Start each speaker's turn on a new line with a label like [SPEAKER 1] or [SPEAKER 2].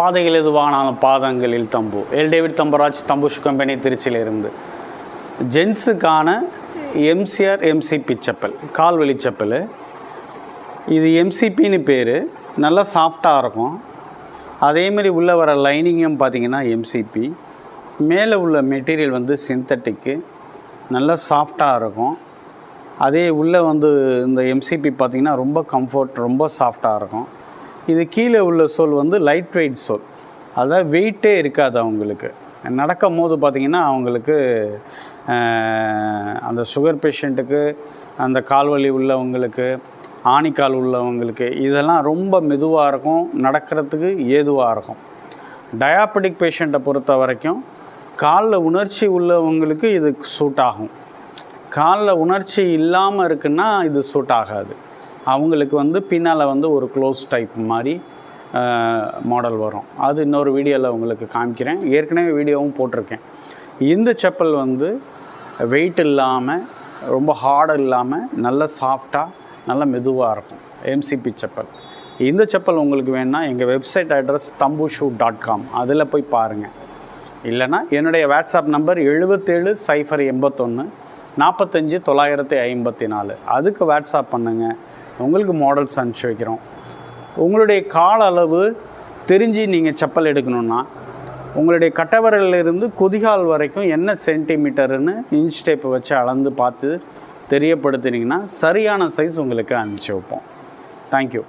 [SPEAKER 1] பாதைகள் எதுவானாலும் பாதங்களில் தம்பு. எல் டேவிட் தம்பராஜ் தம்புஷ் கம்பெனி திருச்சியிலிருந்து. ஜென்ஸுக்கான எம்சிஆர் எம்சிபி செப்பல், கால்வெளி செப்பல். இது எம்சிபின்னு பேர். நல்லா சாஃப்டாக இருக்கும். அதேமாரி உள்ளே வர லைனிங்கும் பார்த்திங்கன்னா எம்சிபி. மேலே உள்ள மெட்டீரியல் வந்து சிந்தட்டிக்கு, நல்லா சாஃப்டாக இருக்கும். அதே உள்ளே வந்து இந்த எம்சிபி பார்த்திங்கன்னா ரொம்ப கம்ஃபர்ட், ரொம்ப சாஃப்டாக இருக்கும். இது கீழே உள்ள சோல் வந்து லைட் வெயிட் சோல், அதாவது வெயிட்டே இருக்காது அவங்களுக்கு. நடக்கும் போது பார்த்திங்கன்னா அவங்களுக்கு அந்த சுகர் பேஷண்ட்டுக்கு, அந்த கால்வலி உள்ளவங்களுக்கு, ஆணிக்கால் உள்ளவங்களுக்கு இதெல்லாம் ரொம்ப மெதுவாக இருக்கும், நடக்கிறதுக்கு ஏதுவாக இருக்கும். டயாபெட்டிக் பேஷண்ட்டை பொறுத்த வரைக்கும் காலில் உணர்ச்சி உள்ளவங்களுக்கு இது சூட் ஆகும். காலில் உணர்ச்சி இல்லாமல் இருக்குன்னா இது சூட் ஆகாது. அவங்களுக்கு வந்து பின்னால் வந்து ஒரு க்ளோஸ் டைப் மாதிரி மாடல் வரும். அது இன்னொரு வீடியோவில் உங்களுக்கு காமிக்கிறேன். ஏற்கனவே வீடியோவும் போட்டிருக்கேன். இந்த செப்பல் வந்து வெயிட் இல்லாமல், ரொம்ப ஹார்டு இல்லாமல், நல்ல சாஃப்டாக, நல்ல மெதுவாக இருக்கும் எம்சிபி செப்பல். இந்த செப்பல் உங்களுக்கு வேணுன்னா எங்கள் வெப்சைட் அட்ரஸ் tambushoo.com, அதில் போய் பாருங்கள். இல்லைனா என்னுடைய வாட்ஸ்அப் நம்பர் 77 081 45 954, அதுக்கு வாட்ஸ்அப் பண்ணுங்கள். உங்களுக்கு மாடல்ஸ் அனுப்பிச்சி வைக்கிறோம். உங்களுடைய கால அளவு தெரிஞ்சு நீங்கள் செப்பல் எடுக்கணுன்னா உங்களுடைய கட்டவரலிருந்து குதிகால் வரைக்கும் என்ன சென்டிமீட்டருன்னு இன்ச் டேப்பை வச்சு அளந்து பார்த்து தெரியப்படுத்தினீங்கன்னா சரியான சைஸ் உங்களுக்கு அனுப்பிச்சி வைப்போம். தேங்க்யூ.